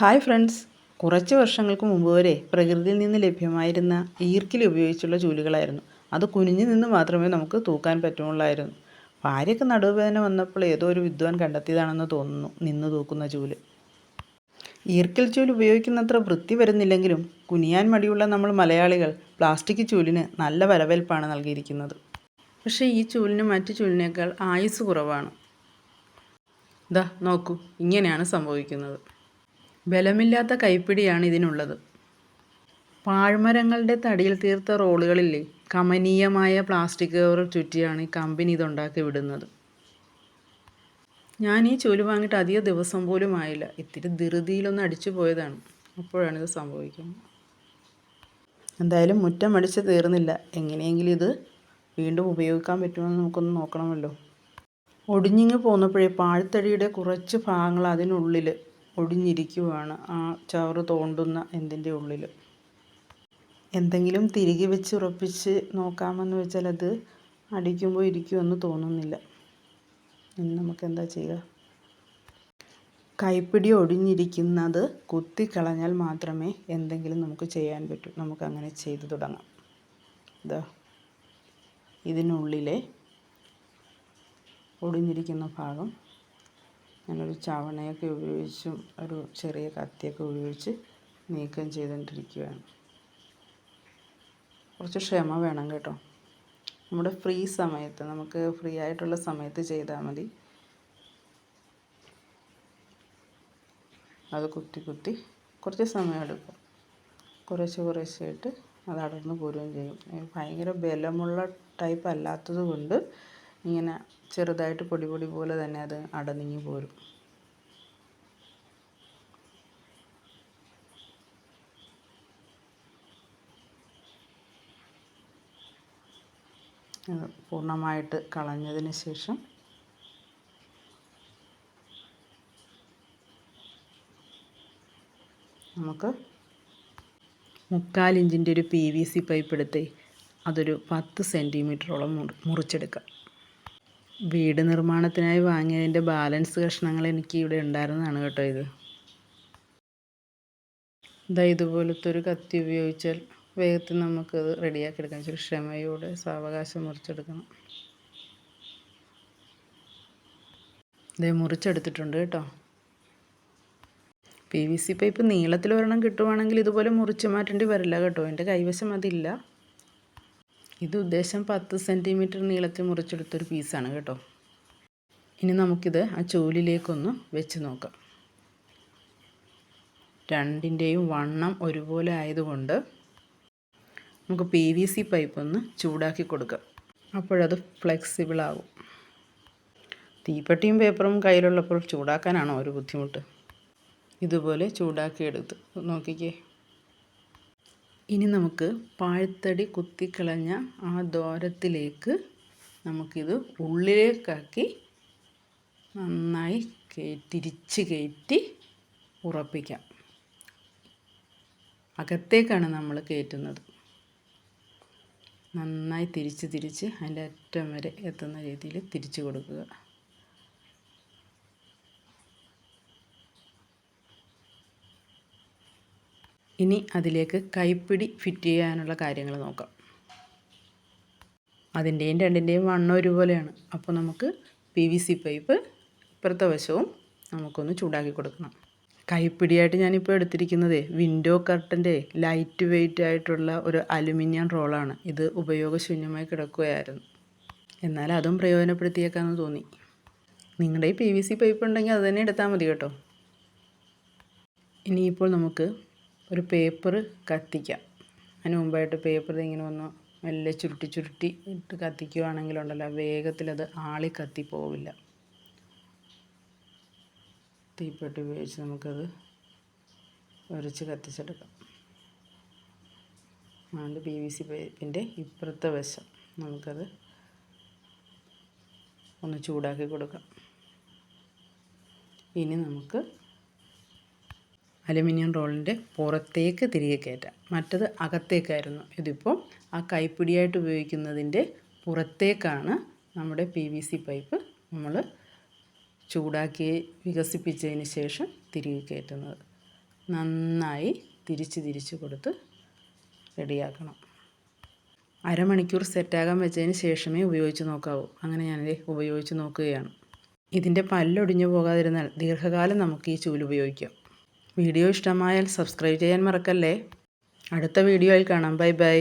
Hi friends, കുറച്ച് വർഷങ്ങൾക്ക് മുമ്പ് വരെ പ്രകൃതിയിൽ നിന്ന് ലഭ്യമായിരുന്ന ഈർക്കിൽ ഉപയോഗിച്ചുള്ള ചൂലുകളായിരുന്നു. അത് കുനിഞ്ഞു നിന്ന് മാത്രമേ നമുക്ക് തൂക്കാൻ പറ്റുള്ളായിരുന്നു. ഭാര്യയ്ക്ക് നടുവേദന വന്നപ്പോൾ ഏതോ ഒരു വിദ്വാൻ കണ്ടെത്തിയതാണെന്ന് തോന്നുന്നു നിന്ന് തൂക്കുന്ന ചൂല്. ഈർക്കിൽ ചൂല് ഉപയോഗിക്കുന്നത്ര വൃത്തി വരുന്നില്ലെങ്കിലും കുനിയാൻ മടിയുള്ള നമ്മൾ മലയാളികൾ പ്ലാസ്റ്റിക് ചൂലിന് നല്ല വരവേൽപ്പാണ് നൽകിയിരിക്കുന്നത്. പക്ഷേ ഈ ചൂലിന് മറ്റു ചൂലിനേക്കാൾ ആയുസ് കുറവാണ്. ദാ നോക്കൂ, ഇങ്ങനെയാണ് സംഭവിക്കുന്നത്. ബലമില്ലാത്ത കൈപ്പിടിയാണ് ഇതിനുള്ളത്. പാഴ്മരങ്ങളുടെ തടിയിൽ തീർത്ത റോളുകളില്ലേ, കമനീയമായ പ്ലാസ്റ്റിക് കവർ ചുറ്റിയാണ് ഈ കമ്പനി ഇതുണ്ടാക്കി വിടുന്നത്. ഞാൻ ഈ ചൂല് വാങ്ങിയിട്ട് അധിക ദിവസം പോലും ആയില്ല. ഇത്തിരി ധൃതിയിലൊന്ന് അടിച്ചു പോയതാണ്. അപ്പോഴാണിത് സംഭവിക്കുന്നത്. എന്തായാലും മുറ്റം അടിച്ച് തീർന്നില്ല. എങ്ങനെയെങ്കിലും ഇത് വീണ്ടും ഉപയോഗിക്കാൻ പറ്റുമെന്ന് നമുക്കൊന്ന് നോക്കണമല്ലോ. ഒടിഞ്ഞിങ്ങ് പോന്നപ്പോഴേ പാഴ്ത്തടിയുടെ കുറച്ച് ഭാഗങ്ങൾ അതിനുള്ളിൽ ഒടിഞ്ഞിരിക്കുവാണ്, ആ ചവറ് തോണ്ടുന്ന എന്തിൻ്റെ ഉള്ളിൽ. എന്തെങ്കിലും തിരികെ വെച്ച് ഉറപ്പിച്ച് നോക്കാമെന്ന് വെച്ചാൽ അത് അടിക്കുമ്പോൾ ഇരിക്കുമെന്ന് തോന്നുന്നില്ല. ഇനി നമുക്ക് എന്താ ചെയ്യുക? കൈപ്പിടി ഒടിഞ്ഞിരിക്കുന്നത് കുത്തിക്കളഞ്ഞാൽ മാത്രമേ എന്തെങ്കിലും നമുക്ക് ചെയ്യാൻ പറ്റൂ. നമുക്കങ്ങനെ ചെയ്തു തുടങ്ങാം. ഇതാ ഇതിനുള്ളിലെ ഒടിഞ്ഞിരിക്കുന്ന ഭാഗം ഞാനൊരു ചവണയൊക്കെ ഉപയോഗിച്ചും ഒരു ചെറിയ കത്തിയൊക്കെ ഉപയോഗിച്ച് നീക്കം ചെയ്തുകൊണ്ടിരിക്കുകയാണ്. കുറച്ച് ക്ഷമ വേണം കേട്ടോ. നമ്മുടെ ഫ്രീ സമയത്ത്, നമുക്ക് ഫ്രീ ആയിട്ടുള്ള സമയത്ത് ചെയ്താൽ മതി. അത് കുത്തി കുത്തി കുറച്ച് സമയം എടുക്കും. കുറേശ്ശായിട്ട് അത് അടർന്നു പോരുകയും ചെയ്യും. ഭയങ്കര ബലമുള്ള ടൈപ്പ് അല്ലാത്തത് കൊണ്ട് ഇങ്ങനെ ചെറുതായിട്ട് പൊടി പോലെ തന്നെ അത് അടർന്നിങ്ങി പോരും. പൂർണ്ണമായിട്ട് കളഞ്ഞതിന് ശേഷം നമുക്ക് 3/4 ഇഞ്ചിൻ്റെ ഒരു PVC പൈപ്പ് എടുത്ത് അതൊരു 10 സെൻറ്റിമീറ്ററോളം മുറിച്ചെടുക്കാം. വീട് നിർമ്മാണത്തിനായി വാങ്ങിയതിൻ്റെ ബാലൻസ് കഷ്ണങ്ങൾ എനിക്ക് ഇവിടെ ഉണ്ടായിരുന്നതാണ് കേട്ടോ ഇത്. ഇതുപോലത്തെ ഒരു കത്തി ഉപയോഗിച്ചാൽ വേഗത്തിൽ നമുക്കത് റെഡിയാക്കി എടുക്കാം. ഇച്ചിരി ക്ഷമയോടെ സാവകാശം മുറിച്ചെടുക്കണം. മുറിച്ചെടുത്തിട്ടുണ്ട് കേട്ടോ. PVC പൈപ്പ് നീളത്തിൽ ഒരെണ്ണം കിട്ടുവാണെങ്കിൽ ഇതുപോലെ മുറിച്ച് മാറ്റേണ്ടി വരില്ല കേട്ടോ. എൻ്റെ കൈവശം അതില്ല. ഇത് ഉദ്ദേശം 10 സെൻറ്റിമീറ്റർ നീളത്തിൽ മുറിച്ചെടുത്തൊരു പീസാണ് കേട്ടോ. ഇനി നമുക്കിത് ആ ചൂലിലേക്കൊന്ന് വെച്ച് നോക്കാം. രണ്ടിൻ്റെയും വണ്ണം ഒരുപോലെ ആയതുകൊണ്ട് നമുക്ക് PVC പൈപ്പ് ഒന്ന് ചൂടാക്കി കൊടുക്കാം. അപ്പോഴത് ഫ്ലെക്സിബിൾ ആകും. തീപ്പെട്ടിയും പേപ്പറും കയ്യിലുള്ളപ്പോൾ ചൂടാക്കാനാണോ ഒരു ബുദ്ധിമുട്ട്? ഇതുപോലെ ചൂടാക്കിയെടുത്ത് നോക്കിക്കേ. ഇനി നമുക്ക് പാഴ്ത്തടി കുത്തിക്കളഞ്ഞ ആ ദ്വാരത്തിലേക്ക് നമുക്കിത് ഉള്ളിലേക്കാക്കി നന്നായി തിരിച്ച് കയറ്റി ഉറപ്പിക്കാം. അകത്തേക്കാണ് നമ്മൾ കയറ്റുന്നത്. നന്നായി തിരിച്ച് അതിൻ്റെ അറ്റം വരെ എത്തുന്ന രീതിയിൽ തിരിച്ചു കൊടുക്കുക. ഇനി അതിലേക്ക് കൈപ്പിടി ഫിറ്റ് ചെയ്യാനുള്ള കാര്യങ്ങൾ നോക്കാം. അതിൻ്റെയും രണ്ടിൻ്റെയും വണ്ണം ഒരുപോലെയാണ്. അപ്പോൾ നമുക്ക് PVC പൈപ്പ് ഇപ്പുറത്തെ വശവും നമുക്കൊന്ന് ചൂടാക്കി കൊടുക്കണം. കൈപ്പിടിയായിട്ട് ഞാനിപ്പോൾ എടുത്തിരിക്കുന്നത് വിൻഡോ കർട്ടൻ്റെ ലൈറ്റ് വെയ്റ്റ് ആയിട്ടുള്ള ഒരു അലുമിനിയം റോളാണ്. ഇത് ഉപയോഗശൂന്യമായി കിടക്കുകയായിരുന്നു. എന്നാൽ അതും പ്രയോജനപ്പെടുത്തിയേക്കാമെന്ന് തോന്നി. നിങ്ങളുടെ ഈ PVC പൈപ്പ് ഉണ്ടെങ്കിൽ അത് തന്നെ എടുത്താൽ മതി കേട്ടോ. ഇനിയിപ്പോൾ നമുക്ക് ഒരു പേപ്പർ കത്തിക്കാം. അതിന് മുമ്പായിട്ട് പേപ്പർ ഇങ്ങനെ ഒന്ന് മെല്ലെ ചുരുട്ടി ഇട്ട് കത്തിക്കുകയാണെങ്കിലുണ്ടല്ലോ വേഗത്തിലത് ആളി കത്തി പോവില്ല. തീപ്പെട്ടി ഉപയോഗിച്ച് നമുക്കത് ഉരച്ച് കത്തിച്ചെടുക്കാം. അതുകൊണ്ട് PVC പൈപ്പിൻ്റെ ഇപ്പുറത്തെ വശം നമുക്കത് ഒന്ന് ചൂടാക്കി കൊടുക്കാം. ഇനി നമുക്ക് അലുമിനിയം റോളിൻ്റെ പുറത്തേക്ക് തിരികെ കയറ്റാം. മറ്റത് അകത്തേക്കായിരുന്നു. ഇതിപ്പോൾ ആ കൈപ്പിടിയായിട്ട് ഉപയോഗിക്കുന്നതിൻ്റെ പുറത്തേക്കാണ് നമ്മുടെ PVC പൈപ്പ് നമ്മൾ ചൂടാക്കി വികസിപ്പിച്ചതിന് ശേഷം തിരികെ കയറ്റുന്നത്. നന്നായി തിരിച്ച് കൊടുത്ത് റെഡിയാക്കണം. അരമണിക്കൂർ സെറ്റാകാൻ വെച്ചതിന് ശേഷമേ ഉപയോഗിച്ച് നോക്കാവൂ. അങ്ങനെ ഞാനിത് ഉപയോഗിച്ച് നോക്കുകയാണ്. ഇതിൻ്റെ പല്ലൊടിഞ്ഞു പോകാതിരുന്നാൽ ദീർഘകാലം നമുക്ക് ഈ ചൂല് ഉപയോഗിക്കാം. വീഡിയോ ഇഷ്ടമായാൽ സബ്സ്ക്രൈബ് ചെയ്യാൻ മറക്കല്ലേ. അടുത്ത വീഡിയോയിൽ കാണാം. Bye bye.